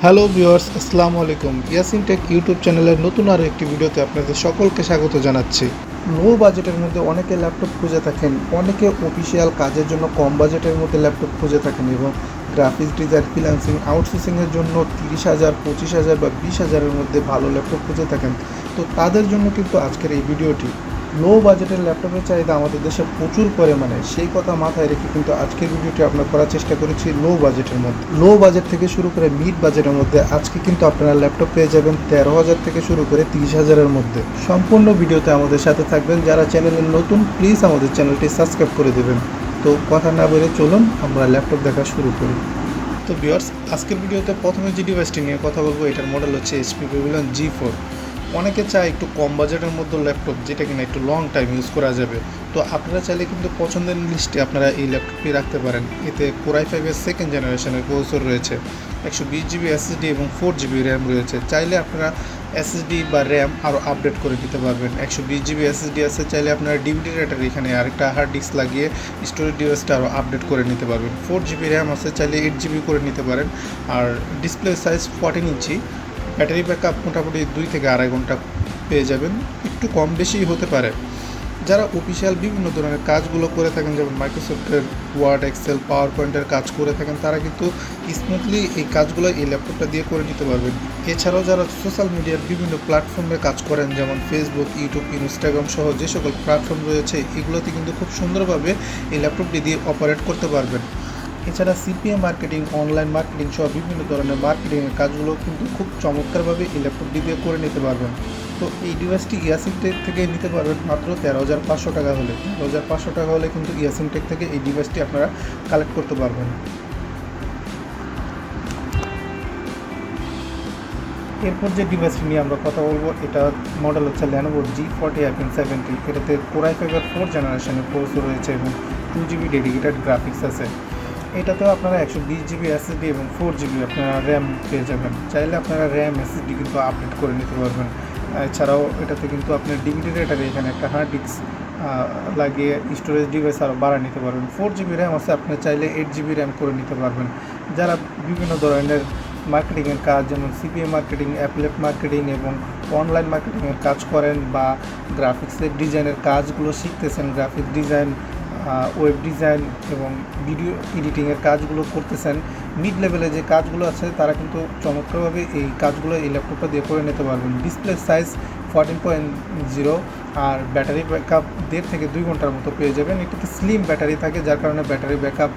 Hello viewers, আসসালামু আলাইকুম। Yasin take YouTube চ্যানেলের নতুন আরও একটি ভিডিওতে আপনাদের সকলকে স্বাগত জানাচ্ছি। লো বাজেটের মধ্যে অনেকে ল্যাপটপ খুঁজে থাকেন, অনেকে অফিসিয়াল কাজের জন্য কম বাজেটের মধ্যে ল্যাপটপ খুঁজে থাকেন এবং গ্রাফিক্স ডিজাইন, ফ্রিল্যান্সিং, আউটসোর্সিংয়ের জন্য 30,000, 25,000 বা 20,000-এর মধ্যে ভালো ল্যাপটপ খুঁজে থাকেন। তো তাদের জন্য কিন্তু আজকের এই ভিডিওটি। লো বাজেটের ল্যাপটপের চাহিদা আমাদের দেশে প্রচুর পরিমাণে, সেই কথা মাথায় রেখে কিন্তু আজকের ভিডিওটি আমরা করার চেষ্টা করেছি লো বাজেটের মধ্যে। লো বাজেট থেকে শুরু করে মিড বাজেটের মধ্যে আজকে কিন্তু আপনারা ল্যাপটপ পেয়ে যাবেন 13,000 থেকে শুরু করে 30,000-এর মধ্যে। সম্পূর্ণ ভিডিওতে আমাদের সাথে থাকবেন। যারা চ্যানেলে নতুন, প্লিজ আমাদের চ্যানেলটি সাবস্ক্রাইব করে দেবেন। তো কথা না বলে চলুন আমরা ল্যাপটপ দেখা শুরু করি। তো ভিউয়ার্স, আজকের ভিডিওতে প্রথমে যে ডিভাইসটি নিয়ে কথা বলবো, এটার মডেল হচ্ছে HP Pavilion G4। অনেকে চায় একটু কম বাজেটের মধ্যে ল্যাপটপ, যেটা কিনা একটু লং টাইম ইউজ করা যাবে। তো আপনারা চাইলে কিন্তু পছন্দের লিস্টে আপনারা এই ল্যাপটপটি রাখতে পারেন। এতে Core i5-এর সেকেন্ড জেনারেশনের প্রসেসর রয়েছে, 120 GB SSD এবং 4 GB র্যাম রয়েছে। চাইলে আপনারা SSD বা র্যাম আরও আপডেট করে দিতে পারবেন। 120 GB SSD আছে, চাইলে আপনারা ডিভিডি রাইটার এখানে আরেকটা হার্ড ডিস্ক লাগিয়ে স্টোরেজ ডিভাইসটা আরও আপডেট করে নিতে পারবেন। 4 GB র্যাম আছে, চাইলে 8 GB করে নিতে পারেন। আর ডিসপ্লে সাইজ 14 ইঞ্চি। ব্যাটারি ব্যাকআপ মোটামুটি 2 থেকে 2.5 ঘন্টা পেয়ে যাবেন, একটু কম বেশি হতে পারে। যারা অফিসিয়াল বিভিন্ন ধরনের কাজগুলো করে থাকেন, যেমন মাইক্রোসফটের ওয়ার্ড, এক্সেল, পাওয়ার পয়েন্টের কাজ করে থাকেন, তারা কিন্তু স্মুথলি এই কাজগুলো এই ল্যাপটপটা দিয়ে করে নিতে পারবেন। এছাড়াও যারা সোশ্যাল মিডিয়ার বিভিন্ন প্ল্যাটফর্মে কাজ করেন, যেমন ফেসবুক, ইউটিউব, ইনস্টাগ্রাম সহ যে সকল প্ল্যাটফর্ম রয়েছে, এগুলোতে কিন্তু খুব সুন্দরভাবে এই ল্যাপটপটি দিয়ে অপারেট করতে পারবেন। এছাড়া CPA মার্কেটিং, অনলাইন মার্কেটিং সহ বিভিন্ন ধরনের মার্কেটিংয়ের কাজগুলো কিন্তু খুব চমৎকারভাবে এই ল্যাপটপটি দিয়ে করে নিতে পারবেন। তো এই ডিভাইসটি ইয়াসিন টেক থেকে নিতে পারবেন মাত্র 13,500 টাকা হলে। 13,500 টাকা হলে কিন্তু ইয়াসিন টেক থেকে এই ডিভাইসটি আপনারা কালেক্ট করতে পারবেন। এরপর যে ডিভাইসটি নিয়ে আমরা কথা বলবো, এটা মডেল হচ্ছে Lenovo G40i-70। এটাতে Core i5-এর 4 জেনারেশনের প্রসেসর রয়েছে এবং 2 GB ডেডিকেটেড গ্রাফিক্স আছে। এটাতেও আপনারা 120 GB SSD এবং 4 GB আপনারা র্যাম পেয়ে যাবেন। চাইলে আপনারা র্যাম, SSD কিন্তু আপডেট করে নিতে পারবেন। এছাড়াও এটাতে কিন্তু আপনার ডিভিডি রাইটারে এখানে একটা হার্ড ডিস্ক লাগিয়ে স্টোরেজ ডিভাইস আরও বাড়া নিতে পারবেন। 4 GB র্যাম আছে, আপনি চাইলে 8 GB র্যাম করে নিতে পারবেন। যারা বিভিন্ন ধরনের মার্কেটিংয়ের কাজ, যেমন CPA মার্কেটিং, অ্যাফিলিয়েট মার্কেটিং এবং অনলাইন মার্কেটিংয়ের কাজ করেন, বা গ্রাফিক্সের ডিজাইনের কাজগুলো শিখতেছেন, গ্রাফিক ডিজাইন, ওয়েব ডিজাইন এবং ভিডিও এডিটিংয়ের কাজগুলো করতেছেন, মিড লেভেলে যে কাজগুলো আছে, তারা কিন্তু চমৎকারভাবে এই কাজগুলো এই ল্যাপটপটা দিয়ে করে নিতে পারবেন। ডিসপ্লে সাইজ 14.0 আর ব্যাটারি ব্যাকআপ 1.5 থেকে 2 ঘন্টার মতো পেয়ে যাবেন। এটাতে স্লিম ব্যাটারি থাকে, যার কারণে ব্যাটারি ব্যাকআপ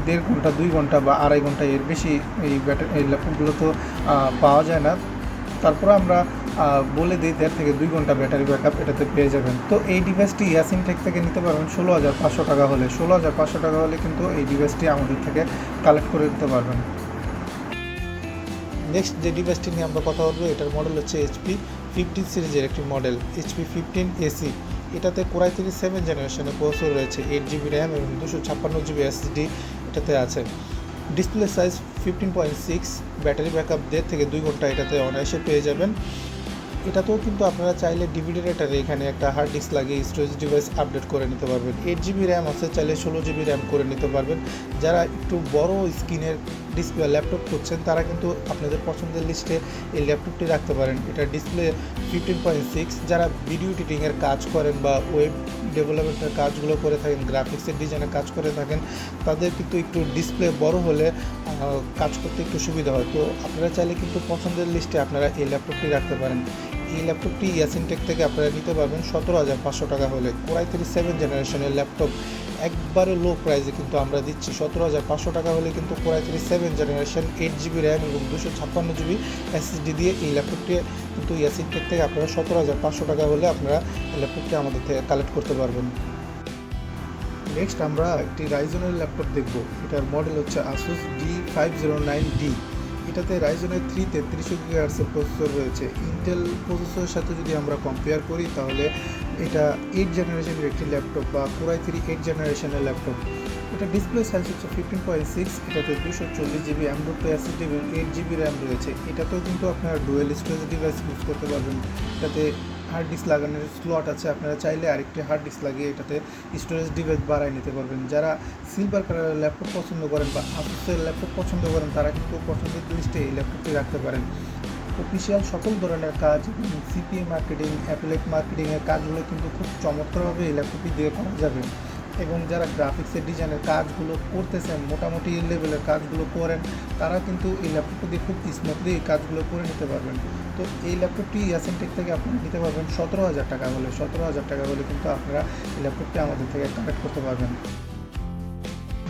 1.5 ঘন্টা, 2 ঘন্টা বা 2.5 ঘন্টা, এর বেশি এই ল্যাপটপগুলো তো পাওয়া যায় না। তারপরে আমরা বলে দিই 1.5 থেকে 2 ঘন্টা ব্যাটারি ব্যাকআপ এটাতে পেয়ে যাবেন। তো এই ডিভাইসটি ইয়াসিন টেক থেকে নিতে পারবেন 16,500 টাকা হলে। 16,500 টাকা হলে কিন্তু এই ডিভাইসটি আমাদের থেকে কালেক্ট করে নিতে পারবেন। নেক্সট যে ডিভাইসটি নিয়ে আমরা কথা বলবো, এটার মডেল হচ্ছে HP 15 সিরিজের একটি মডেল, HP 15AC। এটাতে Core i3 7 জেনারেশনের প্রসেসর রয়েছে, 8 GB র্যাম এবং 256 GB SSD এটাতে আছে। ডিসপ্লে সাইজ 15.6, ব্যাটারি ব্যাকআপ 1.5 থেকে 2 ঘন্টা এটাতে অনায়াসে পেয়ে যাবেন। এটাতেও কিন্তু আপনারা চাইলে ডিভিডি রাইটারে এখানে একটা হার্ড ডিস্ক লাগিয়ে স্টোরেজ ডিভাইস আপডেট করে নিতে পারবেন। 8 GB র্যাম আছে, চাইলে 16 GB র্যাম করে নিতে পারবেন। যারা একটু বড় স্ক্রিনের ডিসপ্লে ল্যাপটপ করছেন, তারা কিন্তু আপনাদের পছন্দের লিস্টে এই ল্যাপটপটি রাখতে পারেন। এটা ডিসপ্লে 15.6। যারা ভিডিও এডিটিংয়ের কাজ করেন বা ওয়েব ডেভেলপমেন্টের কাজগুলো করে থাকেন, গ্রাফিক্সের ডিজাইনের কাজ করে থাকেন, তাদের কিন্তু একটু ডিসপ্লে বড় হলে কাজ করতে একটু সুবিধা হয়। তো আপনারা চাইলে কিন্তু পছন্দের লিস্টে আপনারা এই ল্যাপটপটি রাখতে পারেন। এই ল্যাপটপটি ইয়াসিন টেক থেকে আপনারা নিতে পারবেন 17,500 টাকা হলে। Core i3 7 জেনারেশনের ল্যাপটপ একবারে লো প্রাইসে কিন্তু আমরা দিচ্ছি। 17,500 টাকা হলে কিন্তু Core i3 7 generation, 8 GB RAM এবং 256 GB SSD দিয়ে এই ল্যাপটপটি কিন্তু ইয়াসিন টেক থেকে আপনারা 17,500 টাকা হলে আপনারা এই ল্যাপটপটি আমাদের থেকে কালেক্ট করতে পারবেন। নেক্সট আমরা একটি রাইজনের ল্যাপটপ দেখব। এটার মডেল হচ্ছে Asus D509D। এটাতে রাইজনের 3 3300 GHz প্রসেসর রয়েছে। ইন্টেল প্রসেসরের সাথে যদি আমরা কম্পেয়ার করি, তাহলে এটা 8 জেনারেশনের একটি ল্যাপটপ বা Core i3 8 জেনারেশনের ল্যাপটপ। এটা ডিসপ্লে সাইজ হচ্ছে 15.6। এটাতে 240 GB M.2 SSD এবং 8 GB র্যাম রয়েছে। এটাতেও কিন্তু আপনারা ডুয়েল স্টোরেজ ডিভাইস ইউজ করতে পারবেন। এটাতে হার্ড ডিস্ক লাগানোর স্লট আছে, আপনারা চাইলে আরেকটি হার্ড ডিস্ক লাগিয়ে এটাতে স্টোরেজ ডিভাইস বাড়ায় নিতে পারবেন। যারা সিলভার কালারের ল্যাপটপ পছন্দ করেন বা আসুসের ল্যাপটপ পছন্দ করেন তারা কিন্তু পছন্দের লিস্টে এই ল্যাপটপটি রাখতে পারেন। অফিসিয়াল সকল ধরনের কাজ, সিপিএ মার্কেটিং, অ্যাফিলিয়েট মার্কেটিংয়ের কাজগুলো কিন্তু খুব চমৎকারভাবে এই ল্যাপটপটি দিয়ে করা যাবে। এবং যারা গ্রাফিক্সের ডিজাইনের কাজগুলো করতেছেন, মোটামুটি লেভেলের কাজগুলো করেন, তারা কিন্তু এই ল্যাপটপটি দিয়ে খুব স্মুথলি এই কাজগুলো করে নিতে পারবেন। তো এই ল্যাপটপটি ইয়াসিনটেক থেকে আপনারা নিতে পারবেন 17,000 টাকা হলে। 17,000 টাকা হলে কিন্তু আপনারা এই ল্যাপটপটি আমাদের থেকে কালেক্ট করতে পারবেন।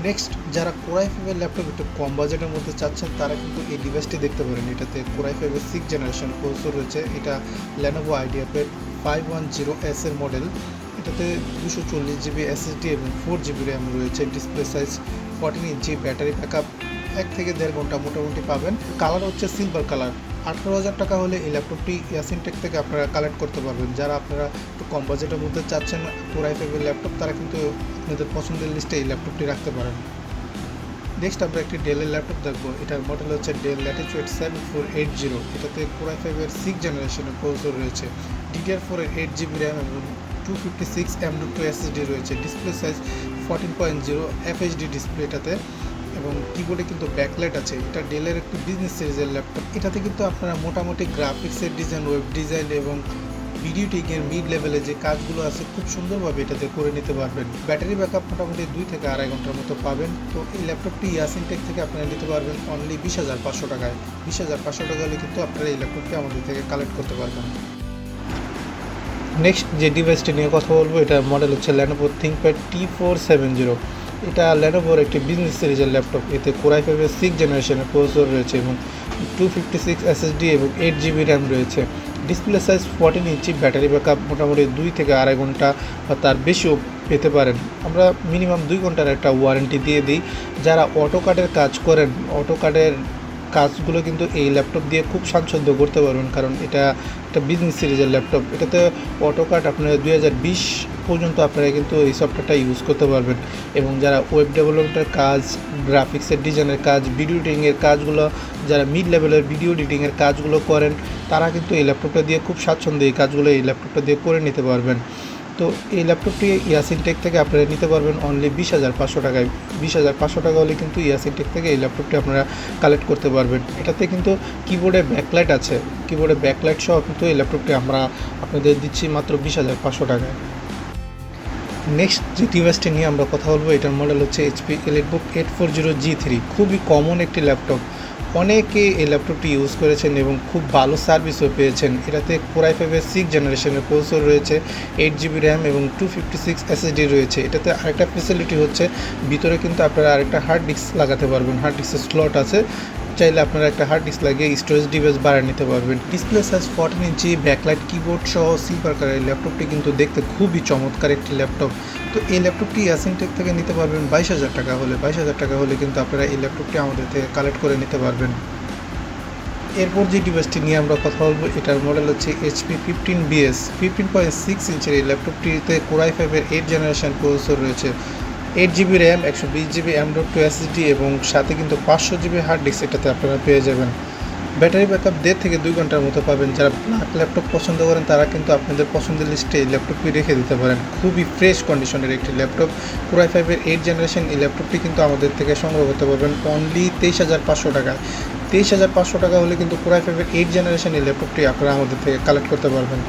নেক্সট, যারা কোরাই ফাইভের ল্যাপটপ একটু কম বাজেটের মধ্যে চাচ্ছেন তারা কিন্তু এই ডিভাইসটি দেখতে পারেন। এটাতে কোরাই ফাইভের 6th জেনারেশন প্রসেসর রয়েছে। এটা লেনোভো আইডিয়াপ্যাড 510S এর মডেল। এটাতে 240 জিবি এসএসডি এবং 4 জিবি র্যাম রয়েছে। ডিসপ্লে সাইজ 14 ইঞ্চি, ব্যাটারি ব্যাকআপ 1 থেকে 1.5 ঘন্টা মোটামুটি পাবেন। কালার হচ্ছে সিলভার কালার। 18,000 টাকা হলে এই ল্যাপটপটি ইয়াসিনটেক থেকে আপনারা কালেক্ট করতে পারবেন। যারা আপনারা একটু কম বাজেটের মধ্যে চাচ্ছেন কোরাই ফাইভের ল্যাপটপ, তারা কিন্তু আপনাদের পছন্দের লিস্টে এই ল্যাপটপটি রাখতে পারেন। নেক্সট আমরা একটি ডেলের ল্যাপটপ দেখবো। এটার মডেল হচ্ছে ডেল ল্যাটিটিউড 7480। এটাতে কোরাই ফাইভের 6th জেনারেশনের প্রসেসর রয়েছে। DDR4 এর 8 জিবি র্যাম এবং 256 M.2 SSD রয়েছে। ডিসপ্লে সাইজ 14.0 FHD ডিসপ্লে এটাতে, এবং কিবোর্ডে কিন্তু ব্যাকলাইট আছে। এটা ডেলের একটি বিজনেস সিরিজের ল্যাপটপ। এটাতে কিন্তু আপনারা মোটামুটি গ্রাফিক্সের ডিজাইন, ওয়েব ডিজাইন এবং ভিডিও টেকের মিড লেভেলে যে কাজগুলো আছে খুব সুন্দরভাবে এটাতে করে নিতে পারবেন। ব্যাটারি ব্যাকআপ মোটামুটি 2 থেকে 2.5 ঘন্টার মতো পাবেন। তো এই ল্যাপটপটি ইয়াসিনটেক থেকে আপনারা নিতে পারবেন অনলি 20,500 টাকায়। 20,500 টাকা হলে কিন্তু আপনারা এই ল্যাপটপটি আমাদের থেকে কালেক্ট করতে পারবেন। নেক্সট যে ডিভাইসটি নিয়ে কথা বলবো, এটার মডেল হচ্ছে লেনোভো থিংকপ্যাড T470। এটা লেনোভোর একটি বিজনেস সিরিজের ল্যাপটপ। এতে কোরাই ফাইভের 6th জেনারেশনের প্রসেসর রয়েছে এবং 256 SSD এবং 8 জিবি র্যাম রয়েছে। ডিসপ্লে সাইজ 14 ইঞ্চি, ব্যাটারি ব্যাকআপ মোটামুটি 2 থেকে 2.5 ঘন্টা বা তার বেশিও পেতে পারেন। আমরা মিনিমাম 2 ঘন্টার একটা ওয়ারেন্টি দিয়ে দিই। যারা অটোকাডের কাজ করেন, অটোকাডের কাজগুলো কিন্তু এই ল্যাপটপ দিয়ে খুব স্বাচ্ছন্দ্য করতে পারবেন, কারণ এটা একটা বিজনেস সিরিজের ল্যাপটপ। এটাতে অটোকাড আপনারা 2020 পর্যন্ত আপনারা কিন্তু এই সফটওয়্যারটা ইউজ করতে পারবেন। এবং যারা ওয়েব ডেভেলপমেন্টের কাজ, গ্রাফিক্সের ডিজাইনের কাজ, ভিডিও এডিটিংয়ের কাজগুলো, যারা মিড লেভেলের ভিডিও এডিটিংয়ের কাজগুলো করেন, তারা কিন্তু এই ল্যাপটপটা দিয়ে খুব স্বাচ্ছন্দ্যে এই কাজগুলো এই ল্যাপটপটা দিয়ে করে নিতে পারবেন। তো এই ল্যাপটপটি ইয়াসিনটেক থেকে আপনারা নিতে পারবেন অনলি 20,500 টাকায়। 20,500 টাকা হলে কিন্তু ইয়াসিনটেক থেকে এই ল্যাপটপটি আপনারা কালেক্ট করতে পারবেন। এটাতে কিন্তু কিবোর্ডে ব্যাকলাইট আছে। কিবোর্ডে ব্যাকলাইট সহ কিন্তু এই ল্যাপটপটি আমরা আপনাদের দিচ্ছি মাত্র 20,500 টাকায়। নেক্সট যে ডিভাইসটি নিয়ে আমরা কথা বলবো, এটার মডেল হচ্ছে HP EliteBook 840G3। খুবই কমন একটি ল্যাপটপ। অনেকে এই ল্যাপটপটি ইউজ করেছেন এবং খুব ভালো সার্ভিসও পেয়েছেন। এটাতে কোরাই ফাইভের 6th জেনারেশনের প্রসেসর রয়েছে, 8 জিবি র্যাম এবং 256 SSD রয়েছে। এটাতে আরেকটা ফেসিলিটি হচ্ছে ভিতরে কিন্তু আপনারা আরেকটা হার্ড ডিস্ক লাগাতে পারবেন। হার্ড ডিস্কের স্লট আছে, চাইলে আপনারা একটা হার্ড ডিস্ক লাগিয়ে স্টোরেজ ডিভাইস বাড়িয়ে নিতে পারবেন। ডিসপ্লে সাইজ 14 ইঞ্চি, ব্যাকলাইট কিবোর্ড সহ সিলভার কালারের ল্যাপটপটি কিন্তু দেখতে খুবই চমৎকার একটি ল্যাপটপ। তো এই ল্যাপটপটি ইয়াসিনটেক থেকে নিতে পারবেন 22,000 টাকা হলে। 22,000 টাকা হলে কিন্তু আপনারা এই ল্যাপটপটি আমাদের থেকে কালেক্ট করে নিতে পারবেন। এরপর যে ডিভাইসটি নিয়ে আমরা কথা বলবো, এটার মডেল হচ্ছে HP 15BS। 15.6 ইঞ্চের এই ল্যাপটপটিতে কোরাই ফাইভের 8th জেনারেশন প্রসেসর রয়েছে। 8 GB RAM, 120 GB M.2 SSD এবং সাথে কিন্তু 500 জিবি হার্ড ডিস্ক এটাতে আপনারা পেয়ে যাবেন। ব্যাটারি ব্যাকআপ 1.5 থেকে 2 ঘন্টার মতো পাবেন। যারা ব্ল্যাক ল্যাপটপ পছন্দ করেন তারা কিন্তু আপনাদের পছন্দের লিস্টে এই ল্যাপটপটি রেখে দিতে পারেন। খুবই ফ্রেশ কন্ডিশনের একটি ল্যাপটপ। কোরাই ফাইভের 8th জেনারেশন এই ল্যাপটপটি কিন্তু আমাদের থেকে সংগ্রহ করতে পারবেন অনলি 23,500 টাকায়। 23,500 টাকা হলে কিন্তু কোরাই ফাইভের 8th জেনারেশন এই ল্যাপটপটি আপনারা আমাদের থেকে কালেক্ট করতে পারবেন।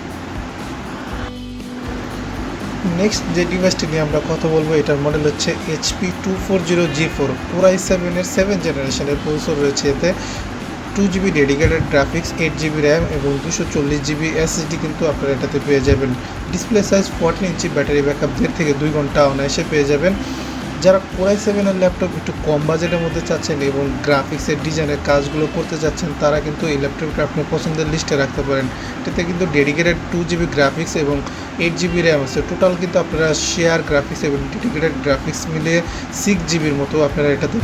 নেক্সট যে ডিভাইসটি নিয়ে আমরা কথা বলবো, এটার মডেল হচ্ছে HP 240G4। কোরাই 7-এর 7th জেনারেশনের প্রসেসর রয়েছে। এতে 2 GB dedicated graphics, 8 GB RAM এবং 240 জিবি SSD কিন্তু আপনারা এটাতে পেয়ে যাবেন। ডিসপ্লে সাইজ 14 ইঞ্চি, ব্যাটারি ব্যাকআপ 1.5 থেকে 2 ঘন্টা অনায়াসে পেয়ে যাবেন। যারা কোরাই 7-এর ল্যাপটপ একটু কম বাজেটের মধ্যে চাচ্ছেন এবং গ্রাফিক্সের ডিজাইনের কাজগুলো করতে চাচ্ছেন, তারা কিন্তু এই ল্যাপটপটা আপনার পছন্দের লিস্টে রাখতে পারেন। এটাতে কিন্তু ডেডিকেটেড 2 জিবি গ্রাফিক্স এবং 8 জিবি র্যাম আছে। টোটাল কিন্তু আপনারা শেয়ার গ্রাফিক্স এবং ডেডিকেটেড গ্রাফিক্স মিলিয়ে 6 জিবির মতো আপনারা এটাতে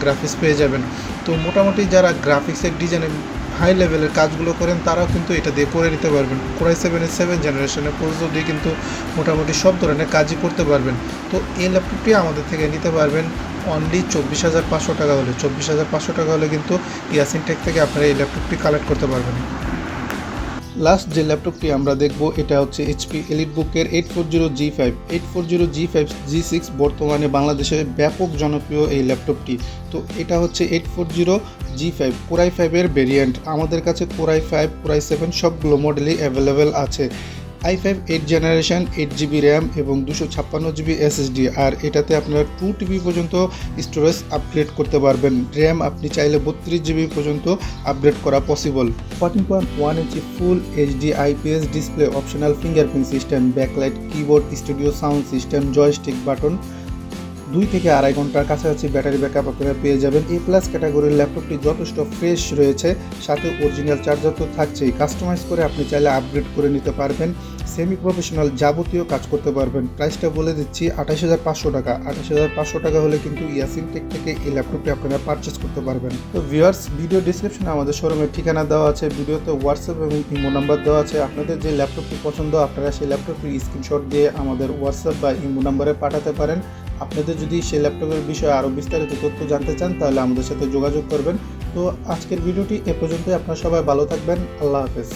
গ্রাফিক্স পেয়ে যাবেন। তো মোটামুটি যারা গ্রাফিক্সের ডিজাইনের হাই লেভেলের কাজগুলো করেন তারাও কিন্তু এটা দিয়ে করে নিতে পারবেন। কোরাই 7-এর 7th জেনারেশনের প্রসেসর দিয়ে কিন্তু মোটামুটি সব ধরনের কাজই করতে পারবেন। তো এই ল্যাপটপটি আমাদের থেকে নিতে পারবেন অনলি 24,500 টাকা হলে। 24,500 টাকা হলে কিন্তু ইয়াসিনটেক থেকে আপনারা এই ল্যাপটপটি কালেক্ট করতে পারবেন। লাস্ট যে ল্যাপটপটি আমরা দেখব এটা হচ্ছে HP EliteBook-এর 840G5 840G5 G6 বর্তমানে বাংলাদেশে ব্যাপক জনপ্রিয় এই ল্যাপটপটি। তো এটা হচ্ছে 840G5 Core i5-এর ভেরিয়েন্ট। আমাদের কাছে Core i5 Core i7 সবগুলো মডেলই অ্যাভেলেবেল আছে। i5 8 জেনারেশন 8GB র্যাম এবং 256GB SSD, আর এটাতে আপনারা 2TB পর্যন্ত স্টোরেজ আপগ্রেড করতে পারবেন। র্যাম আপনি চাইলে 32GB পর্যন্ত আপগ্রেড করা পসিবল। 14.1 ইঞ্চি ফুল HD IPS display, optional fingerprint system, backlight keyboard, studio sound system, joystick button, 2 থেকে 2.5 ঘন্টার কাছাকাছি ব্যাটারি ব্যাকআপ আপনারা পেয়ে যাবেন। A+ ক্যাটাগরির ল্যাপটপটি যথেষ্ট ফ্রেশ রয়েছে, সাথে অরিজিনাল চার্জার তো থাকছেই। কাস্টমাইজ করে আপনি চাইলে আপগ্রেড করে নিতে পারবেন, সেমি প্রফেশনাল যাবতীয় কাজ করতে পারবেন। প্রাইসটা বলে দিচ্ছি 28,500 টাকা। 28,500 টাকা হলে কিন্তু ইয়াসিন টেক থেকে এই ল্যাপটপটি আপনারা পারচেস করতে পারবেন। তো ভিউয়ার্স, ভিডিও ডিসক্রিপশনে আমাদের শোরুমের ঠিকানা দেওয়া আছে, ভিডিওতে হোয়াটসঅ্যাপ এবং ইমো নাম্বার দেওয়া আছে। আপনাদের যে ল্যাপটপটি পছন্দ আপনারা সেই ল্যাপটপটির স্ক্রিনশট দিয়ে আমাদের হোয়াটসঅ্যাপ বা ইমো নাম্বারে পাঠাতে পারেন। আপনাদের যদি সেই ল্যাপটপের বিষয়ে আরও বিস্তারিত তথ্য জানতে চান তাহলে আমাদের সাথে যোগাযোগ করবেন। তো আজকের ভিডিওটি এ পর্যন্তই। আপনারা সবাই ভালো থাকবেন। আল্লাহ হাফেজ।